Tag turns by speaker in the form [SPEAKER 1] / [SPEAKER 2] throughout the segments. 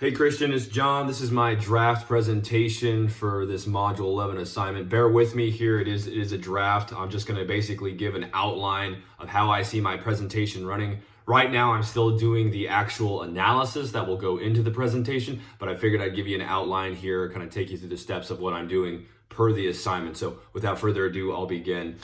[SPEAKER 1] Hey Christian, it's John. This is my draft presentation for this Module 11 assignment. Bear with me here. It is a draft. I'm just going to basically give an outline of how I see my presentation running. Right now, I'm still doing the actual analysis that will go into the presentation, but I figured I'd give you an outline here, kind of take you through the steps of what I'm doing per the assignment. So without further ado, I'll begin.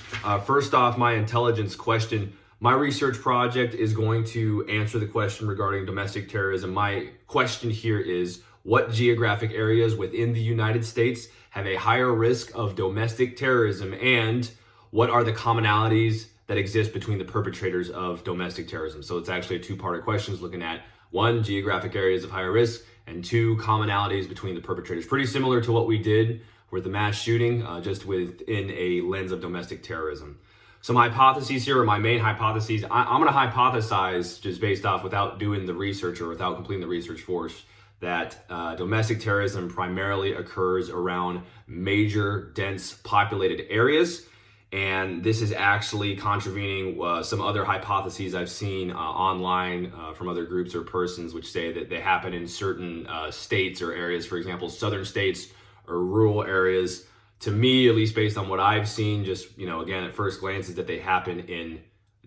[SPEAKER 1] First off, my intelligence question. My research project is going to answer the question regarding domestic terrorism. My question here is, what geographic areas within the United States have a higher risk of domestic terrorism, and what are the commonalities that exist between the perpetrators of domestic terrorism? So it's actually a two-part question looking at one, geographic areas of higher risk, and two, commonalities between the perpetrators. Pretty similar to what we did with the mass shooting, just within a lens of domestic terrorism. Some hypotheses here, or my main hypotheses. I'm going to hypothesize, just based off without doing the research or without completing the research force, that domestic terrorism primarily occurs around major, dense populated areas. And this is actually contravening some other hypotheses I've seen online from other groups or persons, which say that they happen in certain states or areas, for example, southern states or rural areas. To me, at least based on what I've seen, just, again, at first glance, is that they happen in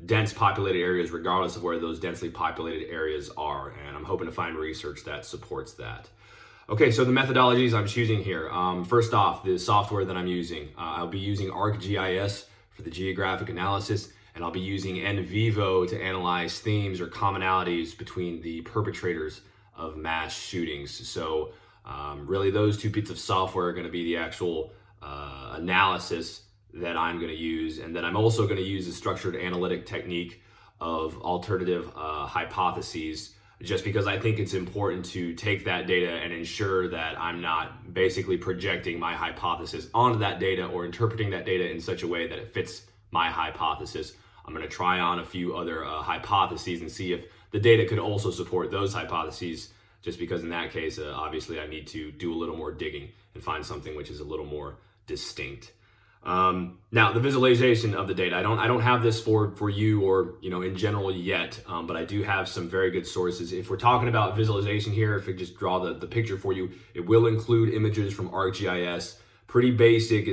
[SPEAKER 1] dense populated areas, regardless of where those densely populated areas are. And I'm hoping to find research that supports that. Okay, so the methodologies I'm choosing here. First off, the software that I'm using. I'll be using ArcGIS for the geographic analysis, and I'll be using NVivo to analyze themes or commonalities between the perpetrators of mass shootings. So really, those two bits of software are going to be the actual analysis that I'm going to use. And then I'm also going to use the structured analytic technique of alternative hypotheses, just because I think it's important to take that data and ensure that I'm not basically projecting my hypothesis onto that data or interpreting that data in such a way that it fits my hypothesis. I'm going to try on a few other hypotheses and see if the data could also support those hypotheses, just because in that case, obviously I need to do a little more digging and find something which is a little more distinct. Now, the visualization of the data, I don't have this for you or in general yet, but I do have some very good sources. If we're talking about visualization here, if I just draw the picture for you, it will include images from ArcGIS. Pretty basic.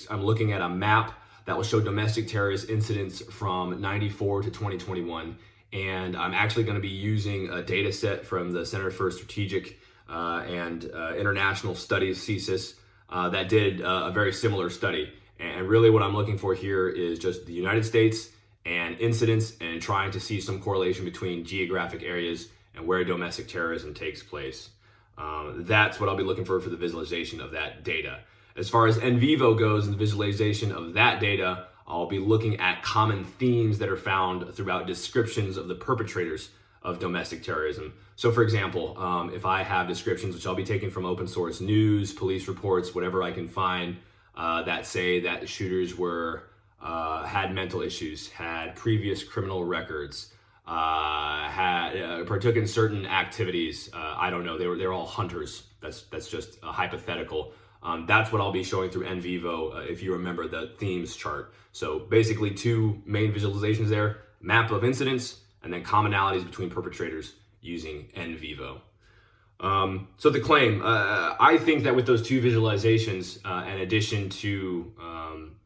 [SPEAKER 1] I'm looking at a map that will show domestic terrorist incidents from 94 to 2021. And I'm actually going to be using a data set from the Center for Strategic and International Studies, CSIS, that did a very similar study. And really what I'm looking for here is just the United States and incidents, and trying to see some correlation between geographic areas and where domestic terrorism takes place. That's what I'll be looking for the visualization of that data. As far as NVivo goes and the visualization of that data, I'll be looking at common themes that are found throughout descriptions of the perpetrators of domestic terrorism. So for example, if I have descriptions, which I'll be taking from open source news, police reports, whatever I can find, that say that the shooters had mental issues, had previous criminal records, partook in certain activities. I don't know. They're all hunters. That's just hypothetical. That's what I'll be showing through NVivo, if you remember the themes chart. So basically, two main visualizations there: map of incidents, and then commonalities between perpetrators using NVivo. So the claim, I think that with those two visualizations, in addition to, I'm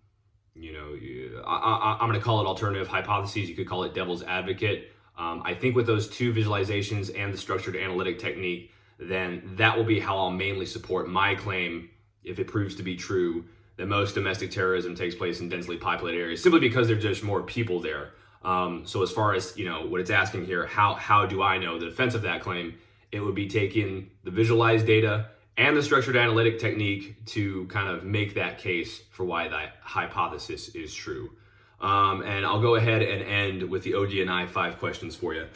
[SPEAKER 1] going to call it alternative hypotheses, you could call it devil's advocate. I think with those two visualizations and the structured analytic technique, then that will be how I'll mainly support my claim, if it proves to be true, that most domestic terrorism takes place in densely populated areas, simply because there's just more people there. So as far as, what it's asking here, how do I know the defense of that claim? It would be taking the visualized data and the structured analytic technique to kind of make that case for why that hypothesis is true. And I'll go ahead and end with the OG&I 5 questions for you.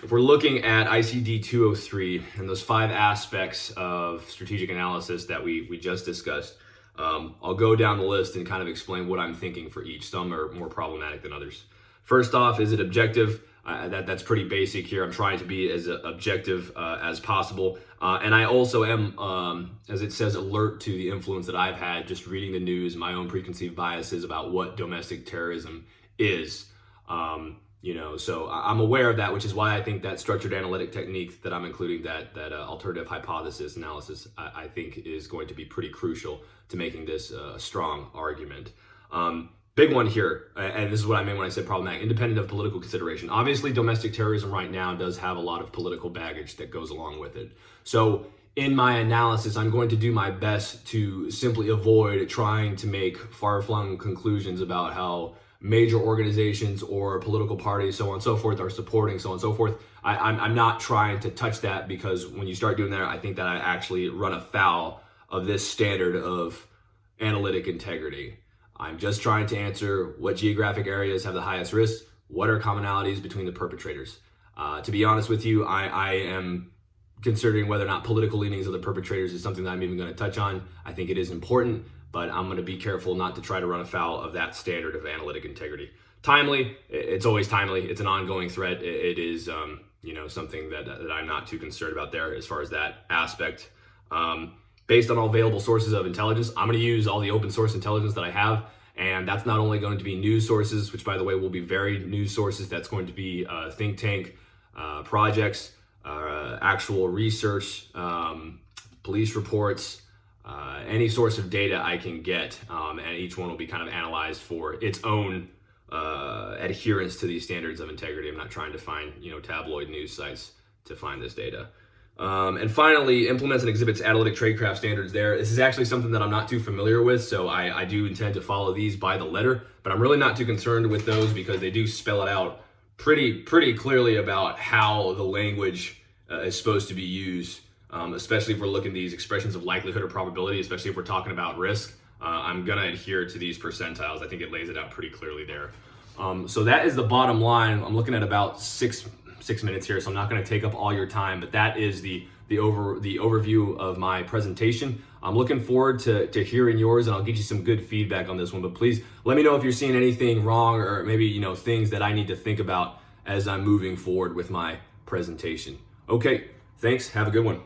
[SPEAKER 1] If we're looking at ICD 203 and those 5 aspects of strategic analysis that we just discussed, I'll go down the list and kind of explain what I'm thinking for each. Some are more problematic than others. First off, is it objective? That's pretty basic here. I'm trying to be as objective as possible. And I also am, as it says, alert to the influence that I've had just reading the news, my own preconceived biases about what domestic terrorism is. So I'm aware of that, which is why I think that structured analytic technique that I'm including, that alternative hypothesis analysis, I think is going to be pretty crucial to making this a strong argument. Big one here, and this is what I meant when I said problematic, independent of political consideration. Obviously, domestic terrorism right now does have a lot of political baggage that goes along with it. So in my analysis, I'm going to do my best to simply avoid trying to make far-flung conclusions about how major organizations or political parties, so on and so forth, are supporting so on and so forth. I'm not trying to touch that, because when you start doing that, I think that I actually run afoul of this standard of analytic integrity. I'm just trying to answer what geographic areas have the highest risk, what are commonalities between the perpetrators. To be honest with you, I am considering whether or not political leanings of the perpetrators is something that I'm even going to touch on. I think it is important, but I'm going to be careful not to try to run afoul of that standard of analytic integrity. Timely, it's always timely. It's an ongoing threat. It is, something that I'm not too concerned about there as far as that aspect. Based on all available sources of intelligence, I'm going to use all the open source intelligence that I have. And that's not only going to be news sources, which by the way will be varied news sources. That's going to be think tank projects, actual research, police reports, any source of data I can get, and each one will be kind of analyzed for its own adherence to these standards of integrity. I'm not trying to find tabloid news sites to find this data. And finally, implements and exhibits analytic tradecraft standards there. This is actually something that I'm not too familiar with, so I do intend to follow these by the letter, but I'm really not too concerned with those because they do spell it out pretty clearly about how the language is supposed to be used, especially if we're looking at these expressions of likelihood or probability, especially if we're talking about risk. I'm going to adhere to these percentiles. I think it lays it out pretty clearly there. So that is the bottom line. I'm looking at about six minutes here, so I'm not going to take up all your time, but that is the overview of my presentation. I'm looking forward to hearing yours, and I'll get you some good feedback on this one, but please let me know if you're seeing anything wrong, or maybe things that I need to think about as I'm moving forward with my presentation. Okay, thanks. Have a good one.